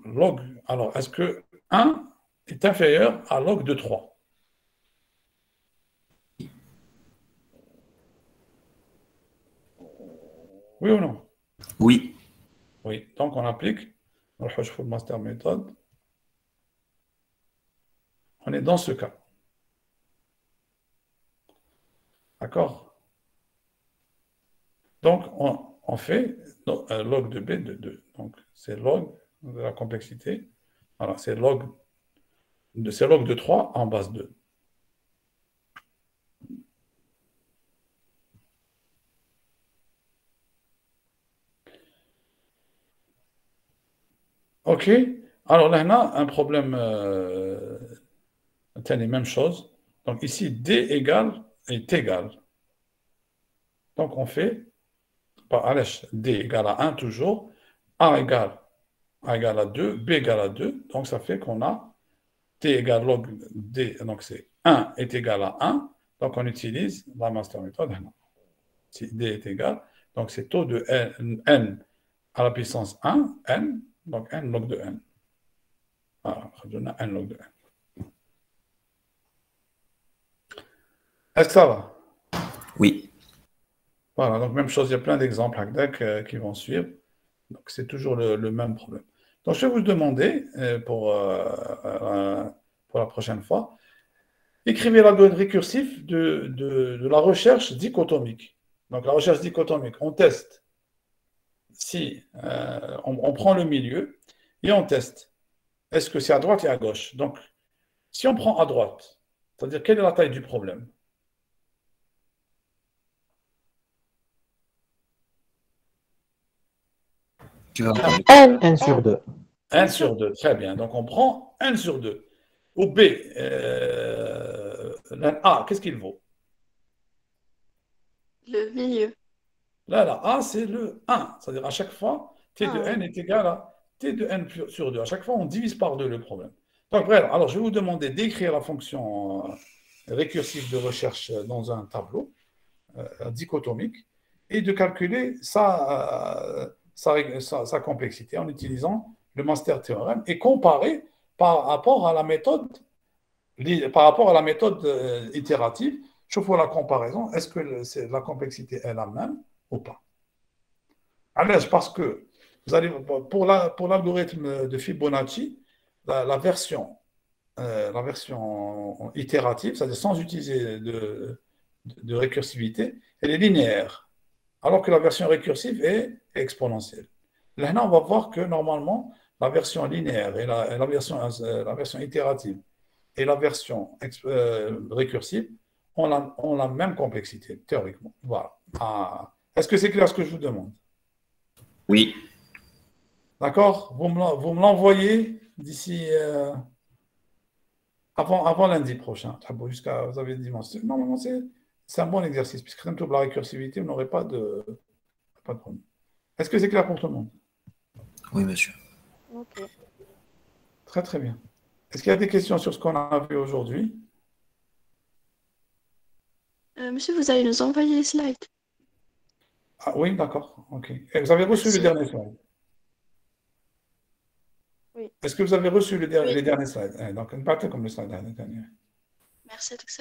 log. Alors, est-ce que 1 est inférieur à log de 3? Oui ou non? Oui. Oui. Donc, on applique le Hushful Master Method. On est dans ce cas. D'accord? Donc, on fait log de B de 2. Donc, c'est log de la complexité. Voilà, c'est log de 3 en base 2. OK. Alors là, on a un problème, c'est la même chose. Donc ici, D est égal. Donc on fait, D égale à 1 toujours, A égale à 2, B égale à 2. Donc ça fait qu'on a T égale log D, donc c'est 1 est égal à 1. Donc on utilise la master méthode. Si D est égal, donc c'est taux de n à la puissance 1, n, donc n log de n. Voilà, ça donne n log de n. Est-ce que ça va? Oui. Voilà, donc même chose, il y a plein d'exemples qui vont suivre. Donc c'est toujours le même problème. Donc je vais vous demander pour la prochaine fois, écrivez l'algorithme récursif de la recherche dichotomique. Donc la recherche dichotomique, on teste. Si on prend le milieu et on teste. Est-ce que c'est à droite et à gauche? Donc, si on prend à droite, c'est-à-dire quelle est la taille du problème? N sur 2. 1 sur 2, très bien. Donc, on prend 1 sur 2. Ou B, A, qu'est-ce qu'il vaut? Le milieu. Là, la A, c'est le 1. C'est-à-dire, à chaque fois, T de N est égal à T de N sur 2. À chaque fois, on divise par 2 le problème. Donc, bref, alors, je vais vous demander d'écrire la fonction récursive de recherche dans un tableau dichotomique et de calculer sa complexité en utilisant le master théorème et comparer par rapport à la méthode itérative. Je fais la comparaison. Est-ce que la complexité est la même ou pas? Alors, parce que vous allez, pour l'algorithme de Fibonacci, la version la version itérative, c'est-à-dire sans utiliser de récursivité, elle est linéaire, alors que la version récursive est exponentielle. Là, on va voir que normalement, la version linéaire et la version itérative et la version récursive ont la même complexité, théoriquement. Voilà. Est-ce que c'est clair ce que je vous demande? Oui. D'accord? Vous me l'envoyez d'ici avant lundi prochain. Jusqu'à vous avez dimanche. Normalement, c'est un bon exercice, puisque comme toute la récursivité, vous n'aurez pas de problème. Est-ce que c'est clair pour tout le monde? Oui, monsieur. Ok. Très, très bien. Est-ce qu'il y a des questions sur ce qu'on a vu aujourd'hui? Monsieur, vous allez nous envoyer les slides. Ah, oui, d'accord. Ok. Et vous avez reçu le dernier slide? Oui. Est-ce que vous avez reçu Oui. les derniers slides? Donc, une partie comme le slide dernier. Merci à tous.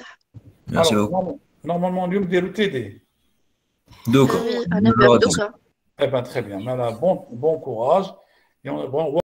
Merci Alors, beaucoup. normalement, اليوم ديروا TD. دوكا. Oui, à 9h. Eh bien, très bien. Bon courage. Et bon,